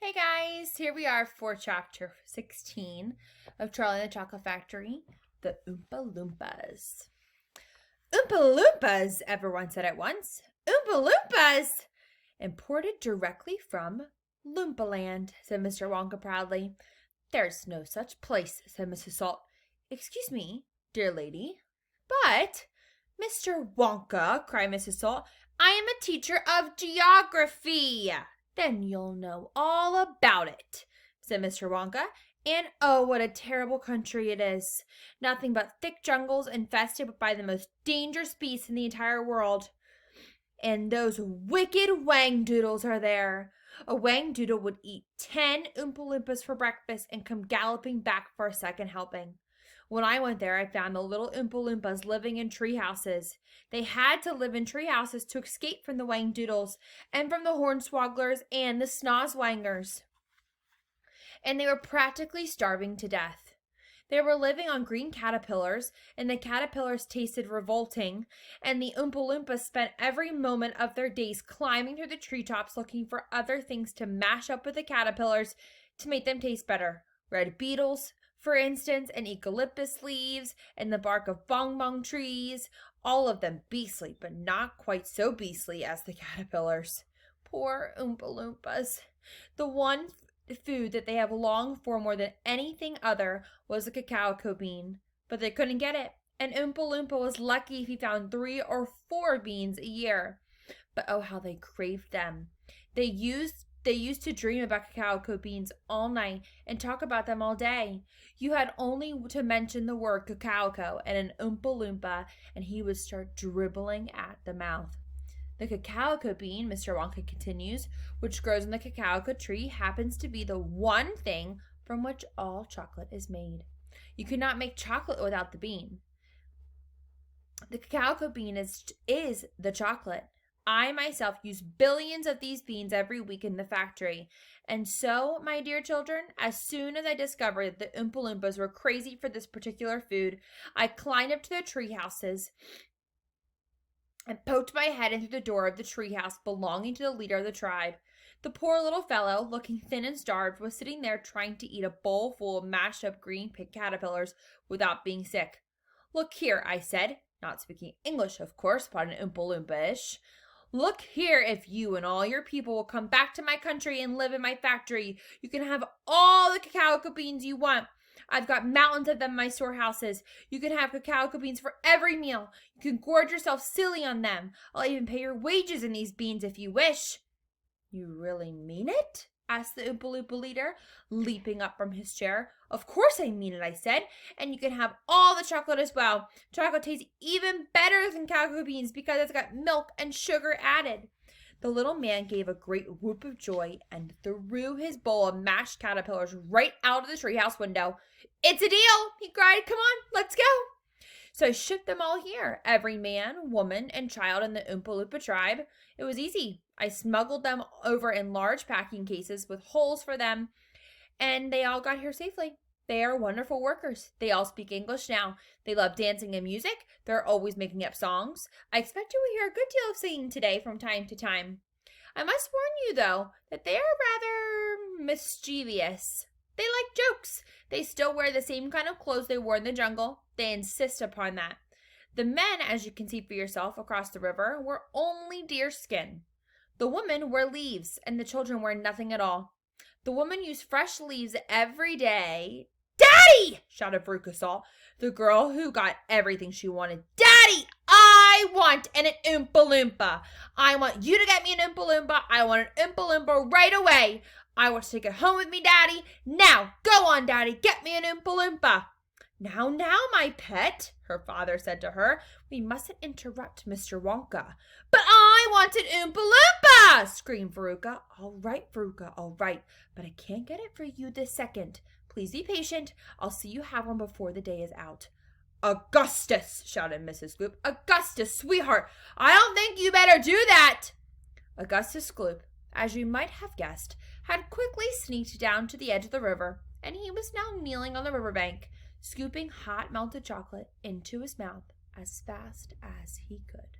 Hey guys, here we are for chapter 16 of Charlie and the Chocolate Factory, the Oompa Loompas. Oompa Loompas, everyone said at once. Oompa Loompas! Imported directly from Loompaland, said Mr. Wonka proudly. There's no such place, said Mrs. Salt. Excuse me, dear lady, but, Mr. Wonka, cried Mrs. Salt, I am a teacher of geography. Then you'll know all about it, said Mr. Wonka. And oh, what a terrible country it is. Nothing but thick jungles infested by the most dangerous beasts in the entire world. And those wicked Whangdoodles are there. A Whangdoodle would eat 10 Oompa Loompas for breakfast and come galloping back for a second helping. When I went there, I found the little Oompa Loompas living in tree houses. They had to live in tree houses to escape from the Whangdoodles and from the Hornswogglers and the Snozzwangers. And they were practically starving to death. They were living on green caterpillars, and the caterpillars tasted revolting, and the Oompa Loompas spent every moment of their days climbing through the treetops looking for other things to mash up with the caterpillars to make them taste better. Red beetles, for instance, and eucalyptus leaves, and the bark of bongbong trees, all of them beastly, but not quite so beastly as the caterpillars. Poor Oompa Loompas. The one food that they have longed for more than anything other was the cacao bean, but they couldn't get it, and Oompa Loompa was lucky if he found 3 or 4 beans a year. But oh, how they craved them. They used to dream about cacao beans all night and talk about them all day. You had only to mention the word cacao and an Oompa Loompa, and he would start dribbling at the mouth. The cacao bean, Mr. Wonka continues, which grows in the cacao tree, happens to be the one thing from which all chocolate is made. You cannot make chocolate without the bean. The cacao bean is the chocolate. I myself use billions of these beans every week in the factory. And so, my dear children, as soon as I discovered that the Oompa Loompas were crazy for this particular food, I climbed up to their tree houses and poked my head in through the door of the treehouse belonging to the leader of the tribe. The poor little fellow, looking thin and starved, was sitting there trying to eat a bowl full of mashed up green pig caterpillars without being sick. Look here, I said, not speaking English, of course, but an Oompa Loompa-ish. Look here, if you and all your people will come back to my country and live in my factory, you can have all the cacao beans you want. I've got mountains of them in my storehouses. You can have cacao beans for every meal. You can gorge yourself silly on them. I'll even pay your wages in these beans if you wish. You really mean it? Asked the Oompa Loompa leader, leaping up from his chair. Of course I mean it, I said, and you can have all the chocolate as well. Chocolate tastes even better than cacao beans because it's got milk and sugar added. The little man gave a great whoop of joy and threw his bowl of mashed caterpillars right out of the treehouse window. It's a deal, he cried. Come on, let's go. So I shipped them all here, every man, woman, and child in the Oompa Loompa tribe. It was easy. I smuggled them over in large packing cases with holes for them, and they all got here safely. They are wonderful workers. They all speak English now. They love dancing and music. They're always making up songs. I expect you will hear a good deal of singing today from time to time. I must warn you, though, that they are rather mischievous. They like jokes. They still wear the same kind of clothes they wore in the jungle. They insist upon that. The men, as you can see for yourself across the river, wear only deer skin. The women wear leaves, and the children wear nothing at all. The women use fresh leaves every day. Daddy! Shouted Veruca Salt, the girl who got everything she wanted. Daddy! I want an Oompa Loompa. I want you to get me an Oompa Loompa. I want an Oompa Loompa right away. I want to take it home with me, Daddy. Now, go on, Daddy. Get me an Oompa Loompa. Now, my pet, her father said to her. We mustn't interrupt Mr. Wonka. But I want an Oompa Loompa, screamed Veruca. All right, Veruca, all right. But I can't get it for you this second. Please be patient. I'll see you have one before the day is out. Augustus, shouted Mrs. Gloop. Augustus, sweetheart, I don't think you better do that. Augustus Gloop, as you might have guessed, had quickly sneaked down to the edge of the river, and he was now kneeling on the riverbank, scooping hot melted chocolate into his mouth as fast as he could.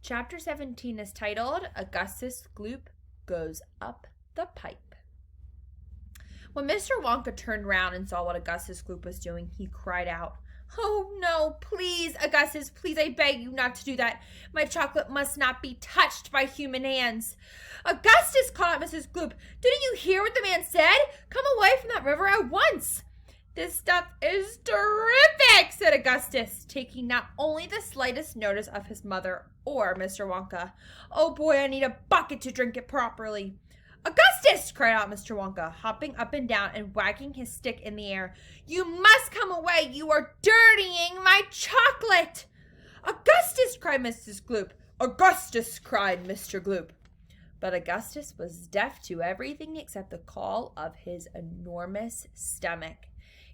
Chapter 17 is titled Augustus Gloop Goes Up the pipe. When Mr. Wonka turned round and saw what Augustus Gloop was doing, he cried out, "Oh, no, please, Augustus, please, I beg you not to do that. My chocolate must not be touched by human hands." "Augustus," called out Mrs. Gloop, "didn't you hear what the man said? Come away from that river at once." "This stuff is terrific," said Augustus, taking not only the slightest notice of his mother or Mr. Wonka. "Oh, boy, I need a bucket to drink it properly." "Augustus!" cried out Mr. Wonka, hopping up and down and wagging his stick in the air. "You must come away. You are dirtying my chocolate." "Augustus!" cried Mrs. Gloop. "Augustus!" cried Mr. Gloop. But Augustus was deaf to everything except the call of his enormous stomach.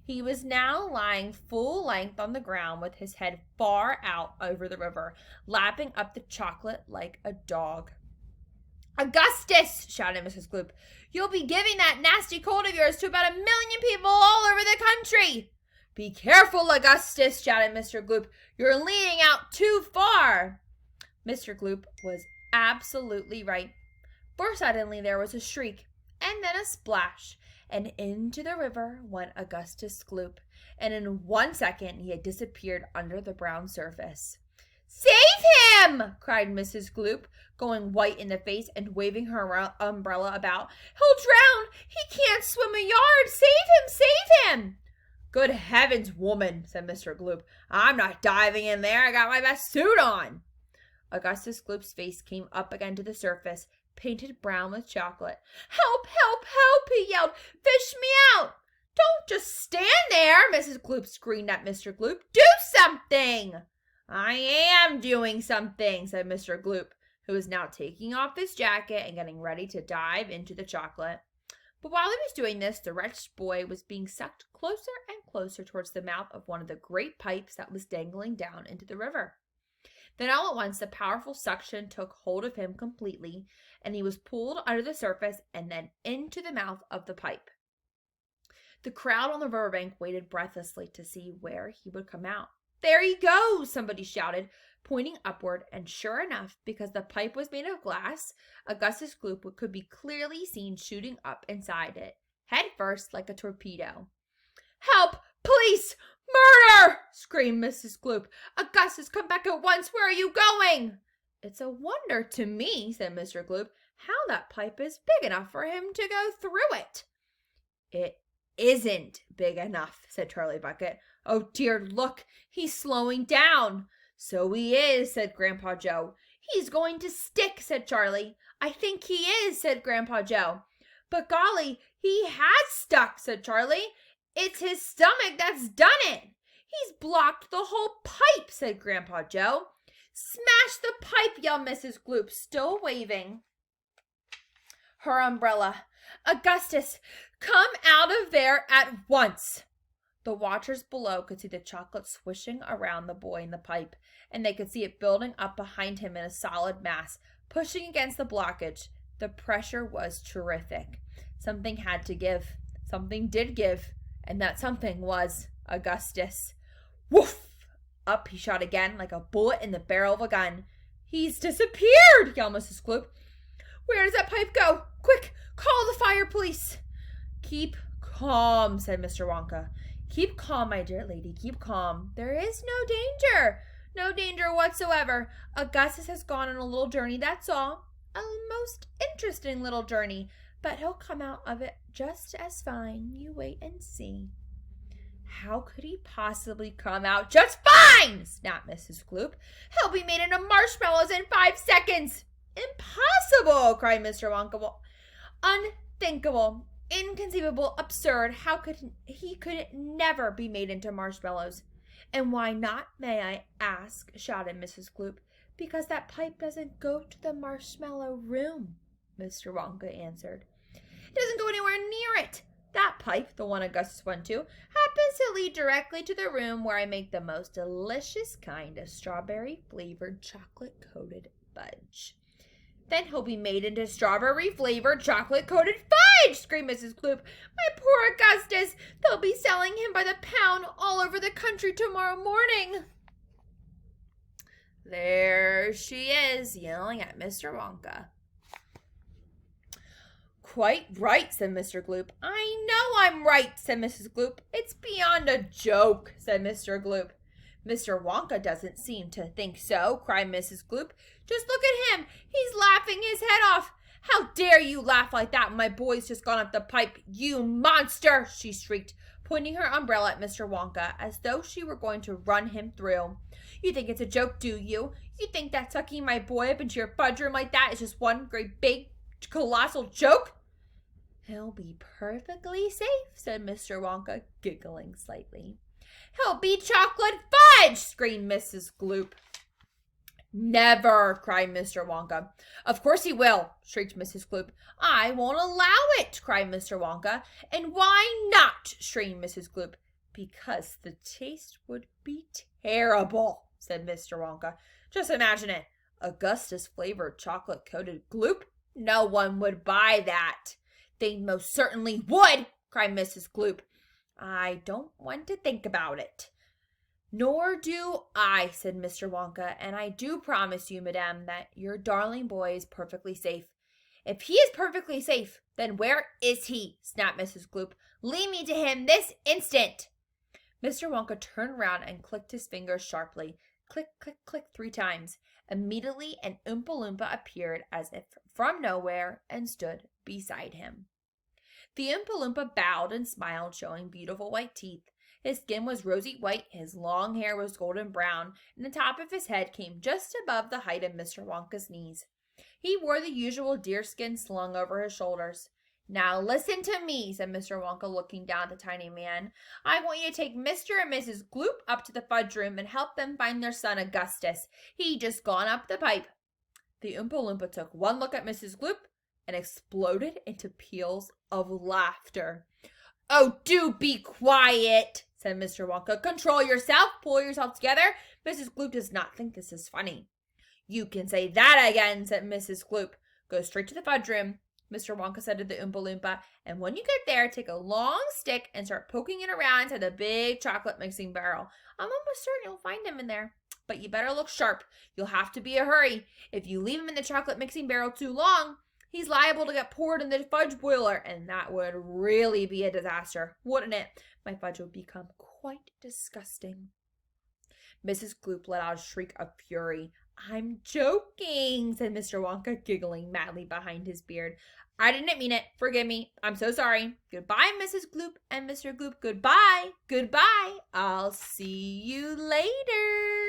He was now lying full length on the ground with his head far out over the river, lapping up the chocolate like a dog. "Augustus!" shouted Mrs. Gloop. "You'll be giving that nasty cold of yours to about 1,000,000 people all over the country." "Be careful, Augustus!" shouted Mr. Gloop. "You're leaning out too far." Mr. Gloop was absolutely right, for suddenly there was a shriek, and then a splash, and into the river went Augustus Gloop, and in 1 second he had disappeared under the brown surface. "Save him!" cried Mrs. Gloop, going white in the face and waving her umbrella about. "He'll drown! He can't swim a yard! Save him! Save him!" "Good heavens, woman," said Mr. Gloop. "I'm not diving in there. I got my best suit on." Augustus Gloop's face came up again to the surface, painted brown with chocolate. "Help, help, help," he yelled. "Fish me out." "Don't just stand there," Mrs. Gloop screamed at Mr. Gloop. "Do something." "I am doing something," said Mr. Gloop, who was now taking off his jacket and getting ready to dive into the chocolate. But while he was doing this, the wretched boy was being sucked closer and closer towards the mouth of one of the great pipes that was dangling down into the river. Then all at once the powerful suction took hold of him completely, and he was pulled under the surface and then into the mouth of the pipe. The crowd on the riverbank waited breathlessly to see where he would come out. "There he goes!" somebody shouted, pointing upward, and sure enough, because the pipe was made of glass, Augustus Gloop could be clearly seen shooting up inside it, head first like a torpedo. "Help! Police! Murder!" screamed Mrs. Gloop. "Augustus, come back at once! Where are you going?" "It's a wonder to me," said Mr. Gloop, "how that pipe is big enough for him to go through it." "It isn't big enough," said Charlie Bucket. "Oh dear, look, he's slowing down." "So he is," said Grandpa Joe. "He's going to stick," said Charlie. "I think he is," said Grandpa Joe. "But golly, he has stuck," said Charlie. "It's his stomach that's done it." "He's blocked the whole pipe," said Grandpa Joe. "Smash the pipe," yelled Mrs. Gloop, still waving her umbrella. "Augustus, come out of there at once." The watchers below could see the chocolate swishing around the boy in the pipe, and they could see it building up behind him in a solid mass, pushing against the blockage. The pressure was terrific. Something had to give. Something did give, and that something was Augustus. "Woof!" Up he shot again like a bullet in the barrel of a gun. "He's disappeared!" yelled Mrs. Gloop. "Where does that pipe go? Quick, call the fire police." "Keep calm," said Mr. Wonka. "Keep calm, my dear lady, keep calm. There is no danger. No danger whatsoever. Augustus has gone on a little journey, that's all. A most interesting little journey. But he'll come out of it just as fine. You wait and see." "How could he possibly come out just fine?" snapped Mrs. Gloop. "He'll be made into marshmallows in 5 seconds." "Impossible!" cried Mr. Wonka. "Unthinkable, inconceivable, absurd. How could he never be made into marshmallows?" "And why not, may I ask?" shouted Mrs. Gloop. "Because that pipe doesn't go to the marshmallow room," Mr. Wonka answered. "It doesn't go anywhere near it. That pipe, the one Augustus went to, happens to lead directly to the room where I make the most delicious kind of strawberry-flavored chocolate-coated fudge." "Then he'll be made into strawberry-flavored chocolate-coated fudge!" screamed Mrs. Gloop. "My poor Augustus! They'll be selling him by the pound all over the country tomorrow morning." There she is, yelling at Mr. Wonka. quite right, said Mr. Gloop. I know I'm right, said Mrs. Gloop. It's beyond a joke, said Mr. Gloop. Mr. Wonka doesn't seem to think so, cried Mrs. Gloop. Just look at him. He's laughing his head off. How dare you laugh like that when my boy's just gone up the pipe, you monster, she shrieked, pointing her umbrella at Mr. Wonka as though she were going to run him through. You think it's a joke, do you? You think that tucking my boy up into your fudge room like that is just one great big colossal joke? He'll be perfectly safe, said Mr. Wonka, giggling slightly. He'll be chocolate fudge, screamed Mrs. Gloop. Never, cried Mr. Wonka. Of course he will, shrieked Mrs. Gloop. I won't allow it, cried Mr. Wonka. And why not, screamed Mrs. Gloop. Because the taste would be terrible, said Mr. Wonka. Just imagine it. Augustus-flavored chocolate-coated Gloop? No one would buy that. They most certainly would, cried Mrs. Gloop. I don't want to think about it. Nor do I, said Mr. Wonka, and I do promise you, madame, that your darling boy is perfectly safe. If he is perfectly safe, then where is he? Snapped Mrs. Gloop. Lead me to him this instant. Mr. Wonka turned round and clicked his fingers sharply. Click, click, click 3 times. Immediately an Oompa Loompa appeared as if from nowhere and stood beside him. The Oompa Loompa bowed and smiled, showing beautiful white teeth. His skin was rosy white, his long hair was golden brown, and the top of his head came just above the height of Mr. Wonka's knees. He wore the usual deerskin slung over his shoulders. Now listen to me, said Mr. Wonka, looking down at the tiny man. I want you to take Mr. and Mrs. Gloop up to the fudge room and help them find their son Augustus. He just gone up the pipe. The Oompa Loompa took one look at Mrs. Gloop and exploded into peals of laughter. Oh, do be quiet, said Mr. Wonka. Control yourself. Pull yourself together. Mrs. Gloop does not think this is funny. You can say that again, said Mrs. Gloop. Go straight to the fudge room, Mr. Wonka said to the Oompa Loompa. And when you get there, take a long stick and start poking it around inside the big chocolate mixing barrel. I'm almost certain you'll find him in there. But you better look sharp. You'll have to be a hurry. If you leave him in the chocolate mixing barrel too long, he's liable to get poured in the fudge boiler, and that would really be a disaster, wouldn't it? My fudge would become quite disgusting. Mrs. Gloop let out a shriek of fury. I'm joking, said Mr. Wonka, giggling madly behind his beard. I didn't mean it. Forgive me. I'm so sorry. Goodbye, Mrs. Gloop and Mr. Gloop. Goodbye. Goodbye. I'll see you later.